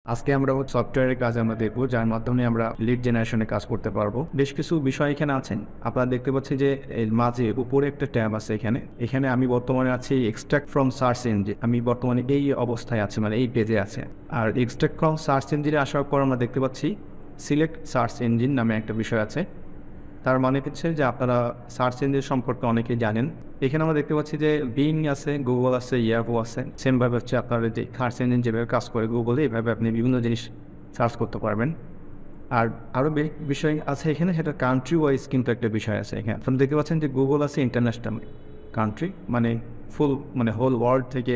আজকে আমরা সফটওয়্যারের কাজ আমরা দেখব, যার মাধ্যমে আমরা লিড জেনারেশনে কাজ করতে পারবো। বেশ কিছু বিষয় এখানে আছেন। আপনারা দেখতে পাচ্ছেন যে এর মাঝে উপরে একটা ট্যাব আছে। এখানে আমি বর্তমানে আছি এক্সট্রাক্ট ফ্রম সার্চ ইঞ্জিন। আমি বর্তমানে এই অবস্থায় আছি, মানে এই পেজে আছে। আর এক্সট্রাক্ট ফ্রম সার্চ ইঞ্জিনে আসার পর আমরা দেখতে পাচ্ছি সিলেক্ট সার্চ ইঞ্জিন নামে একটা বিষয় আছে। তার মানে হচ্ছে যে আপনারা সার্চ ইঞ্জিন সম্পর্কে অনেকেই জানেন। এখানে আমরা দেখতে পাচ্ছি যে বিং আছে, গুগল আছে, ইয়াহু আছে। সেমভাবে হচ্ছে আপনার যে সার্চ ইঞ্জিন যেভাবে কাজ করে গুগলে, এইভাবে আপনি বিভিন্ন জিনিস সার্চ করতে পারবেন। আর আরও বিষয় আছে এখানে, সেটা কান্ট্রি ওয়াইজ কিন্তু একটা বিষয় আছে। এখানে আপনি দেখতে পাচ্ছেন যে গুগল আছে ইন্টারন্যাশনাল কান্ট্রি, মানে মানে হোল ওয়ার্ল্ড থেকে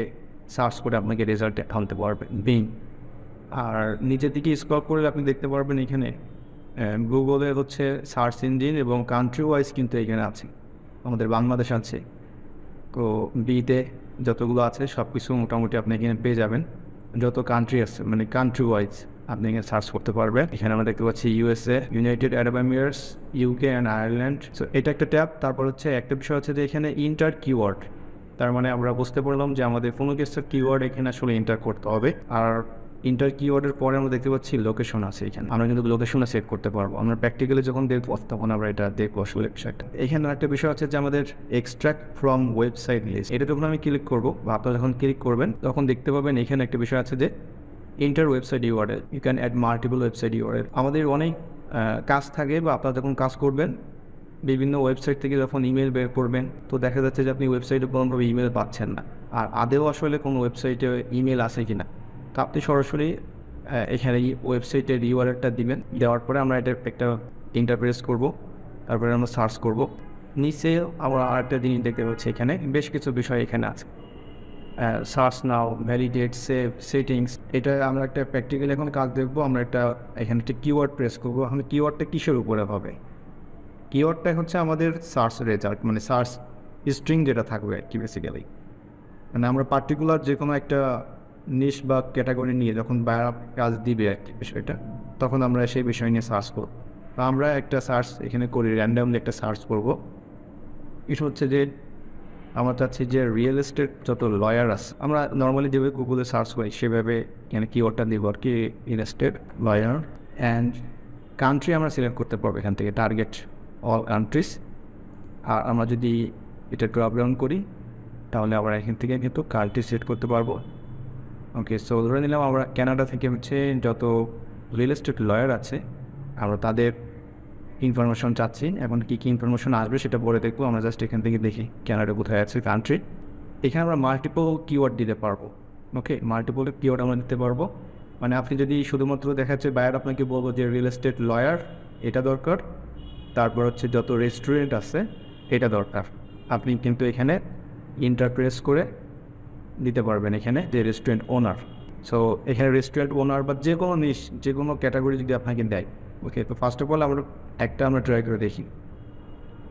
সার্চ করে আপনাকে রেজাল্ট আনতে পারবেন বিং। আর নিচের দিকে স্ক্রল করলে আপনি দেখতে পারবেন এখানে গুগলের হচ্ছে সার্চ ইঞ্জিন এবং কান্ট্রি ওয়াইজ কিন্তু এখানে আছে। আমাদের বাংলাদেশ আছে, তো বিতে যতগুলো আছে সব কিছু মোটামুটি আপনি এখানে পেয়ে যাবেন। যত কান্ট্রি আছে মানে কান্ট্রি ওয়াইজ আপনি এখানে সার্চ করতে পারবেন। এখানে আমরা দেখতে পাচ্ছি USA, United Arab Emirates, UK and Ireland. So এটা একটা ট্যাব। তারপর হচ্ছে একটা বিষয় হচ্ছে যে এখানে ইন্টার কিওয়ার্ড। তার মানে আমরা বুঝতে পারলাম যে আমাদের কোনো কিছু কিওয়ার্ড এখানে আসলে এন্টার করতে হবে। আর ইন্টার কিওয়ার্ডের পরে আমরা দেখতে পাচ্ছি লোকেশন আছে। এখানে আমরা কিন্তু লোকেশনে সেট করতে পারবো। আমরা প্র্যাকটিক্যালি যখন দেখবো তখন আমরা এটা দেখবো আসলে বিষয়টা। এখানে একটা বিষয় হচ্ছে যে আমাদের এক্সট্রাক্ট ফ্রম ওয়েবসাইট লিস্ট। এটা যখন আমি ক্লিক করবো বা আপনারা যখন ক্লিক করবেন তখন দেখতে পাবেন এখানে একটা বিষয় আছে যে enter website URL, you can add multiple website URL. আমাদের অনেক কাজ থাকে বা আপনারা যখন কাজ করবেন বিভিন্ন ওয়েবসাইট থেকে যখন ইমেল বের করবেন, তো দেখা যাচ্ছে যে আপনি ওয়েবসাইটে কোনোভাবে ইমেল পাচ্ছেন না। আর আদেও আসলে কোনো ওয়েবসাইটে ইমেল আছে কি না, তো আপনি সরাসরি এখানে ওয়েবসাইটের ইউআরএলটা দিবেন। দেওয়ার পরে আমরা এটা একটা ইন্টারপ্রেস করব, তারপরে আমরা সার্চ করব। নিচে আমরা আরেকটা জিনিস দেখতে পাচ্ছি, এখানে বেশ কিছু বিষয় এখানে আছে। সার্চ নাও, ভ্যালিডেট, সেভ, সেটিংস। এটা আমরা একটা প্র্যাকটিক্যালি এখন কাজ দেখবো। আমরা এখানে একটা কিওয়ার্ড প্রেস করবো। এখন কিওয়ার্ডটা কিসের উপরে হবে? কিওয়ার্ডটা হচ্ছে আমাদের সার্চ রেজাল্ট, মানে সার্চ স্ট্রিং যেটা থাকবে আর কি বেসিক্যালি। মানে আমরা পার্টিকুলার যে কোনো একটা নিশ বা ক্যাটাগরি নিয়ে যখন বাইরে কাজ দিবে আর কি বিষয়টা, তখন আমরা সেই বিষয় নিয়ে সার্চ করব। তো আমরা একটা সার্চ এখানে করি, র্যান্ডামলি একটা সার্চ করব। এটা হচ্ছে যে আমরা চাচ্ছি যে রিয়েল এস্টেট যত লয়ার আছে, আমরা নর্মালি যেভাবে গুগলে সার্চ করি সেভাবে এখানে কিওয়ার্ডটা দিব আর কি, real estate law and country আমরা সিলেক্ট করতে পারবো এখান থেকে, টার্গেট অল কান্ট্রিজ। আর আমরা যদি এটা ড্রপ ডাউন করি তাহলে আমরা এখান থেকে কিন্তু কান্ট্রি সেট করতে পারবো। ওকে, সো ধরে নিলাম আমরা কানাডা থেকে হচ্ছে যত রিয়েল এস্টেট লয়ার আছে আমরা তাদের ইনফরমেশন চাচ্ছি। এখন কী কী ইনফরমেশন আসবে সেটা পরে দেখবো। আমরা জাস্ট এখান থেকে দেখি কানাডা কোথায় আছে, কান্ট্রি। এখানে আমরা মাল্টিপল কিওয়ার্ড দিতে পারবো। ওকে, মাল্টিপল কিওয়ার্ড আমরা দিতে পারবো। মানে আপনি যদি শুধুমাত্র দেখাচ্ছে বায়ার আপনাকে বলবো যে রিয়েল এস্টেট লয়ার এটা দরকার, তারপর হচ্ছে যত রেস্টুরেন্ট আছে এটা দরকার, আপনি কিন্তু এখানে ইন্টারপ্রেস করে দিতে পারবেন এখানে যে রেস্টুরেন্ট ওনার। সো এখানে রেস্টুরেন্ট ওনার বা যে কোনো যে কোনো ক্যাটাগরি যদি আপনাকে দেয়। ওকে, তো ফার্স্ট অফ অল আমরা ট্রাই করে দেখি।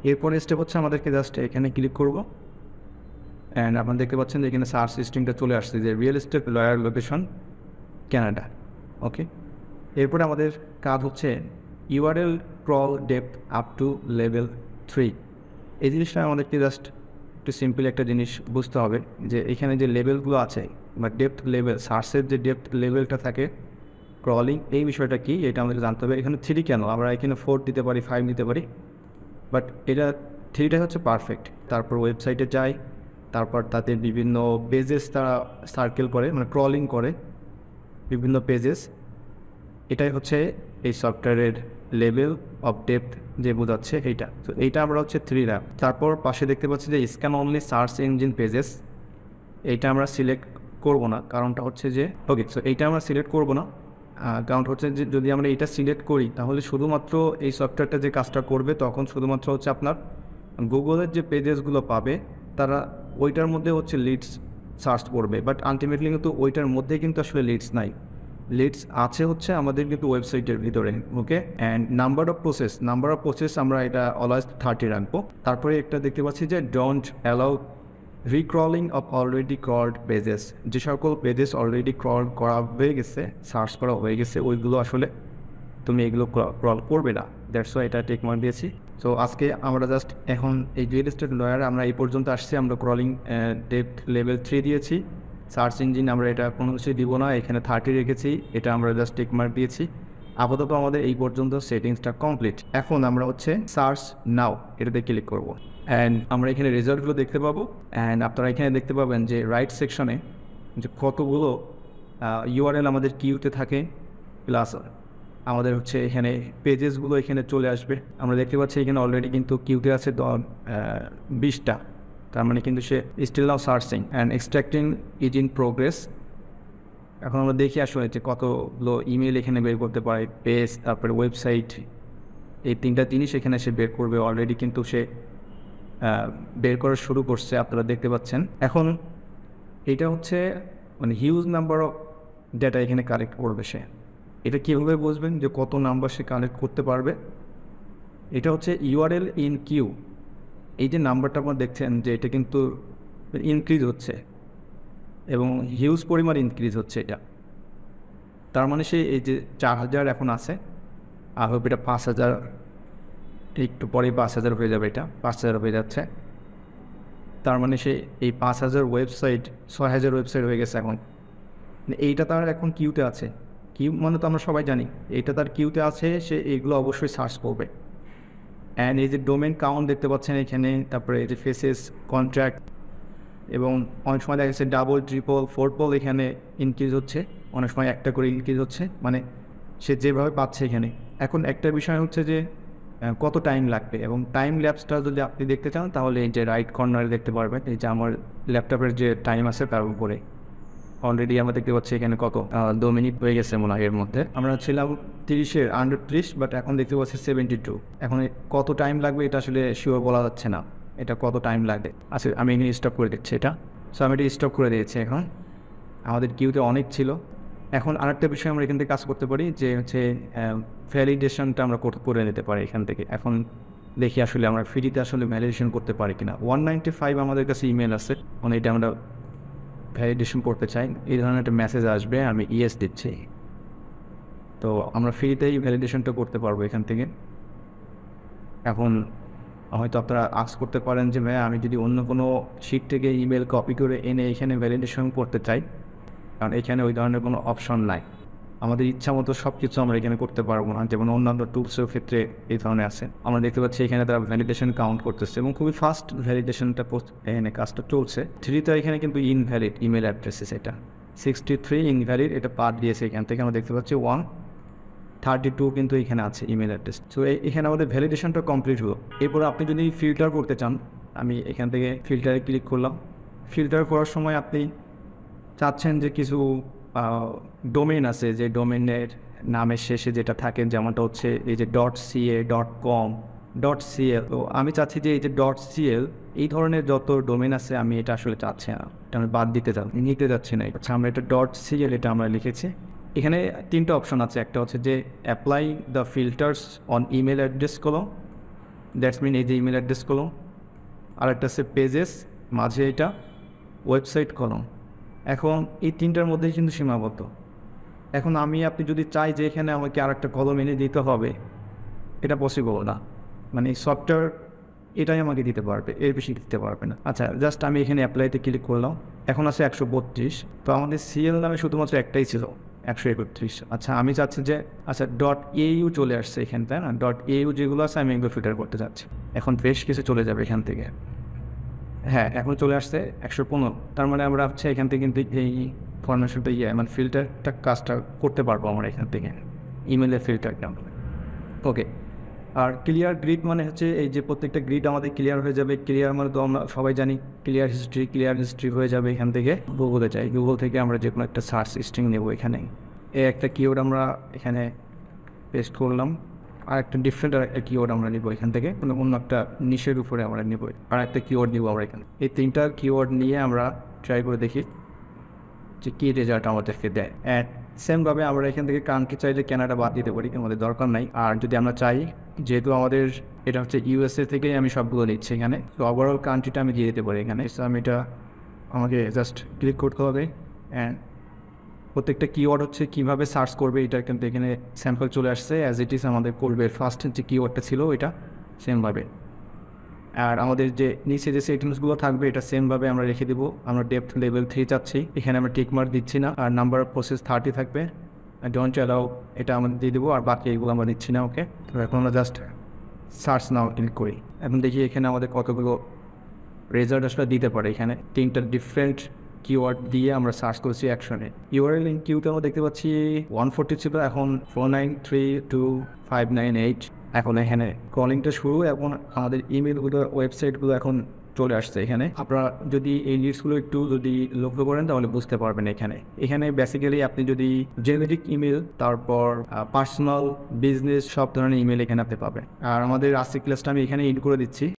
এরপরে স্টেপ হচ্ছে আমাদেরকে জাস্ট এখানে ক্লিক করবো অ্যান্ড আপনারা দেখতে পাচ্ছেন যে এখানে সার্চ স্ট্রিংটা চলে আসছে যে real estate lawyer location Canada. Okay, এরপরে আমাদের কাজ হচ্ছে URL crawl depth up to level 3। এই জিনিসটা আমাদেরকে জাস্ট একটু সিম্পল একটা জিনিস বুঝতে হবে যে এখানে যে লেভেলগুলো আছে বা ডেপথ লেভেল, সার্চের যে ডেপথ লেভেলটা থাকে ক্রলিং, এই বিষয়টা কি এটা আমাদের জানতে হবে। এখানে 3 কেন, আমরা এখানে 4 দিতে পারি, 5 দিতে পারি, বাট এটা 3টাই হচ্ছে পারফেক্ট। তারপর ওয়েবসাইটে যাই, তারপর তাদের বিভিন্ন পেজেস তারা সার্কেল করে, মানে ক্রলিং করে বিভিন্ন পেজেস। এটাই হচ্ছে এই সফটওয়্যারের লেভেল অফ ডেপথ যে বোঝাচ্ছে এইটা। তো এইটা আমরা হচ্ছে 3 রাখ। তারপর পাশে দেখতে পাচ্ছি যে scan only search engine pages, এইটা আমরা সিলেক্ট করব না। কারণটা হচ্ছে যে ওকে, সো এইটা আমরা সিলেক্ট করব না। কারণ হচ্ছে যে যদি আমরা এটা সিলেক্ট করি তাহলে শুধুমাত্র এই সফটওয়্যারটা যে কাজটা করবে তখন শুধুমাত্র হচ্ছে আপনার গুগলের যে পেজেসগুলো পাবে তারা ওইটার মধ্যে হচ্ছে লিডস সার্চ করবে, বাট আলটিমেটলি কিন্তু ওইটার মধ্যে কিন্তু আসলে লিডস নাই। লিডস আছে হচ্ছে আমাদের কিন্তু ওয়েবসাইটের ভিতরে। ওকে, অ্যান্ড নাম্বার অফ প্রসেস আমরা এটা অলওয়েজ 30 রাখবো। তারপরে একটা দেখতে পাচ্ছি যে don't allow recrawling of already crawled pages. যে সকল পেজেস অলরেডি ক্রল করা হয়ে গেছে, সার্চ করা হয়ে গেছে, ওইগুলো আসলে তুমি এগুলো ক্রল করবে না। দ্যাটস ওয়াই এটা টেক মার্ক দিয়েছি। সো আজকে আমরা জাস্ট এখন এই রিয়েল এস্টেট লয়ার আমরা এই পর্যন্ত আসছি। আমরা ক্রলিং ডেপথ লেভেল 3 দিয়েছি সার্চ ইঞ্জিন আমরা এটা কোনো কিছুই দিব না, এখানে 30 রেখেছি, এটা আমরা জাস্ট টিক মার্ক দিয়েছি। আপাতত আমাদের এই পর্যন্ত সেটিংসটা কমপ্লিট। এখন আমরা হচ্ছে সার্চ নাও এটাতে ক্লিক করব, অ্যান্ড আমরা এখানে রেজাল্টগুলো দেখতে পাবো। অ্যান্ড আপনারা এখানে দেখতে পাবেন যে রাইট সেকশনে যে কতগুলো ইউআরএল আমাদের কিউতে থাকে, প্লাস আমাদের হচ্ছে এখানে পেজেসগুলো এখানে চলে আসবে। আমরা দেখতে পাচ্ছি এখানে অলরেডি কিন্তু কিউতে আছে 20টা, তার মানে কিন্তু সে still now searching and extracting is in progress. এখন আমরা দেখি আসলে যে কতগুলো ইমেল এখানে বের করতে পারে, পেজ, তারপরে ওয়েবসাইট, এই 3টা জিনিস এখানে সে বের করবে। অলরেডি কিন্তু সে বের করা শুরু করছে, আপনারা দেখতে পাচ্ছেন। এখন এটা হচ্ছে মানে হিউজ নাম্বার অফ ডেটা এখানে কালেক্ট করবে সে। এটা কীভাবে বুঝবেন যে কত নাম্বার সে কালেক্ট করতে পারবে? এটা হচ্ছে ইউআরএল ইন কিউ। এই যে নাম্বারটা আপনারা দেখছেন যে এটা কিন্তু ইনক্রিজ হচ্ছে এবং হিউজ পরিমাণ ইনক্রিজ হচ্ছে এটা। তার মানে সে এই যে 4000 এখন আছে, আর হোপ এটা 5000, একটু পরে 5000 হয়ে যাবে, এটা 5000 হয়ে যাচ্ছে। তার মানে সে এই 5000 ওয়েবসাইট 6000 ওয়েবসাইট হয়ে গেছে এখন। এইটা তার এখন কিউতে আছে। কিউ মানে তো আমরা সবাই জানি, এইটা তার কিউতে আছে, সে এইগুলো অবশ্যই সার্চ করবে। অ্যান্ড এই যে ডোমেন কাউন্ট দেখতে পাচ্ছেন এখানে, তারপরে এই যে ফেসেস, কন্ট্রাক্ট, এবং অনেক সময় দেখা যাচ্ছে ডাবল, ট্রিপল, ফোরপল এখানে ইনক্রিজ হচ্ছে, অনেক সময় একটা করে ইনক্রিজ হচ্ছে, মানে সে যেভাবে পাচ্ছে এখানে। এখন একটা বিষয় হচ্ছে যে কত টাইম লাগবে, এবং টাইম ল্যাপসটা যদি আপনি দেখতে চান তাহলে এই যে রাইট কর্নারে দেখতে পারবেন। এই যে আমার ল্যাপটপের যে টাইম আছে তার উপরে অলরেডি আমরা দেখতে পাচ্ছি এখানে কত 2 মিনিট হয়ে গেছে মনে হয়। এর মধ্যে আমরা ছিলাম 30-এর আন্ডার 30, বাট এখন দেখতে পাচ্ছি 72। এখন কত টাইম লাগবে এটা আসলে শিওর বলা যাচ্ছে না, এটা কত টাইম লাগবে। আচ্ছা, আমি এখানে স্টপ করে দিচ্ছি এটা। সো আমি এটা স্টপ করে দিয়েছি। এখন আমাদের কিউতে অনেক ছিল। এখন আরেকটা বিষয় আমরা এখান থেকে কাজ করতে পারি, যে হচ্ছে ভ্যালিডেশনটা আমরা করে নিতে পারি এখান থেকে। এখন দেখি আসলে আমরা ফ্রিতে আসলে ভ্যালিডেশন করতে পারি কিনা। 195 আমাদের কাছে ইমেল আছে, মানে এটা আমরা ভ্যালিডেশন করতে চাই। এই ধরনের একটা মেসেজ আসবে, আমি ইয়েস দিচ্ছি। তো আমরা ফ্রিতেই ভ্যালিডেশনটা করতে পারবো এখান থেকে। এখন হয়তো আপনারা আস্ক করতে পারেন যে ভাই আমি যদি অন্য কোনো শিট থেকে ইমেল কপি করে এনে এখানে ভ্যালিডেশন করতে চাই, কারণ এখানে ওই ধরনের কোনো অপশন নাই। আমাদের ইচ্ছা মতো সব কিছু আমরা এখানে করতে পারবো না, যেমন অন্যান্য টুলসের ক্ষেত্রে এই ধরনের আছে। আমরা দেখতে পাচ্ছি এখানে তারা ভ্যালিডেশন কাউন্ট করতেছে এবং খুবই ফাস্ট ভ্যালিডেশনটা এখানে কাজটা চলছে। 3তে এখানে কিন্তু ইনভ্যালিড ইমেল অ্যাড্রেসেস, এটা 63 ইনভ্যালিড, এটা পার দিয়েছে এখান থেকে। আমরা দেখতে পাচ্ছি 132 কিন্তু এখানে আছে ইমেল অ্যাড্রেস। সো এখানে আমাদের ভ্যালিডেশনটা কমপ্লিট হলো। এরপরে আপনি যদি ফিল্টার করতে চান, আমি এখান থেকে ফিল্টারে ক্লিক করলাম। ফিল্টার করার সময় আপনি চাচ্ছেন যে কিছু ডোমেন আছে, যে ডোমেনের নামের শেষে যেটা থাকে, যেমনটা হচ্ছে এই যে .ca, .com, .cl। তো আমি চাচ্ছি যে এই যে .cl এই ধরনের যত ডোমেন আছে আমি এটা আসলে চাচ্ছি না, এটা আমি বাদ নিতে যাচ্ছি না। আচ্ছা, আমরা এটা .cl এটা আমরা লিখেছি। এখানে 3টা অপশন আছে। একটা হচ্ছে যে apply the filters on email address কলম, দ্যাটস মিন এই যে ইমেল অ্যাড্রেস কলম। আর একটা আছে পেজেস, মাঝে এটা ওয়েবসাইট কলম। এখন এই 3টার মধ্যেই কিন্তু সীমাবদ্ধ। এখন আপনি যদি চাই যে এখানে আমাকে আর একটা কলম এনে দিতে হবে, এটা পসিবল না। মানে এই সফটওয়্যার এটাই আমাকে দিতে পারবে, এর বেশি দিতে পারবে না। আচ্ছা, জাস্ট আমি এখানে অ্যাপ্লাইতে ক্লিক করলাম। এখন আছে 132। তো আমাদের সিএল নামে শুধুমাত্র একটাই ছিল, 131। আচ্ছা, আমি চাচ্ছি যে আচ্ছা .au চলে আসছে এখানে, তাই না? .au যেগুলো আছে আমি এগুলো ফিল্টার করতে চাচ্ছি। এখন বেশ কিছু চলে যাবে এখান থেকে। হ্যাঁ, এখন চলে আসছে 115। তার মানে আমরা হচ্ছে এখান থেকে কিন্তু এই ফরমেশনটা মানে ফিল্টারটা কাজটা করতে পারবো আমরা এখান থেকে, ইমেলের ফিল্টারটা। ওকে। আর ক্লিয়ার গ্রিড মানে হচ্ছে এই যে প্রত্যেকটা গ্রিড আমাদের ক্লিয়ার হয়ে যাবে। ক্লিয়ার মানে তো আমরা সবাই জানি ক্লিয়ার হিস্ট্রি হয়ে যাবে এখান থেকে। গুগলে যাই, গুগল থেকে আমরা যে কোনো একটা সার্চ স্ট্রিং নেব। এখানে একটা কিওয়ার্ড আমরা এখানে পেস্ট করলাম, আর একটা ডিফারেন্ট আর একটা কিওয়ার্ড আমরা নিব এখান থেকে, কোনো অন্য একটা নিশের উপরে আমরা নিব, আর একটা কিওয়ার্ড নিব আমরা এখানে। এই 3টা কিওয়ার্ড নিয়ে আমরা ট্রাই করে দেখি যে কী রেজাল্ট আমাদেরকে দেয়। অ্যান্ড সেমভাবে আমরা এখান থেকে কান্ট্রি চাইলে ক্যানাডা বাদ দিতে পারি, আমাদের দরকার নাই। আর যদি আমরা চাই, যেহেতু আমাদের এটা হচ্ছে ইউএসএ থেকেই আমি সবগুলো নিচ্ছি এখানে, তো ওভারঅল কান্ট্রিটা আমি দিয়ে দিতে পারি এখানে। সো আমি এটা আমাকে জাস্ট ক্লিক করতে হবে। অ্যান্ড প্রত্যেকটা কিওয়ার্ড হচ্ছে কীভাবে সার্চ করবে এটা কিন্তু এখানে স্যাম্পল চলে আসছে, অ্যাজ ইট ইজ আমাদের করবে। ফার্স্ট যে কিওয়ার্ডটা ছিল এটা সেমভাবে আর আমাদের যে নিচে যে সেটিংসগুলো থাকবে এটা সেমভাবে আমরা রেখে দিব। আমরা ডেপথ লেভেল 3 চাচ্ছি, এখানে আমরা টিক মার্ক দিচ্ছি না। আর নাম্বার অফ প্রসেস 30 থাকবে, ডোন্ট অ্যালাউ এটা আমরা দিয়ে দেবো। আর বাকি এগুলো আমরা দিচ্ছি না। ওকে, তো এখন আমরা জাস্ট সার্চ নাও ক্লিক করি। এখন দেখি এখানে আমাদের কতগুলো রেজাল্ট আসলে দিতে পারে। এখানে 3টা ডিফারেন্ট কিওয়ার্ড দিয়ে আমরা সার্চ করছি অ্যাকশনে। ইউআরএল ইন কিউতে আমরা দেখতে পাচ্ছি 140 ছিল, এখন 4932598। এখন এখানে কলিংটা শুরু, এখন আমাদের ইমেলগুলো ওয়েবসাইটগুলো এখন চলে আসছে এখানে। আপনারা যদি এই লিস্টগুলো একটু যদি লক্ষ্য করেন তাহলে বুঝতে পারবেন। এখানে বেসিক্যালি আপনি যদি জেনেরিক ইমেল, তারপর পার্সোনাল, বিজনেস সব ধরনের ইমেল এখানে আপনি পাবেন। আর আমাদের আজকের ক্লাসটা আমি এখানে এন্ড করে দিচ্ছি।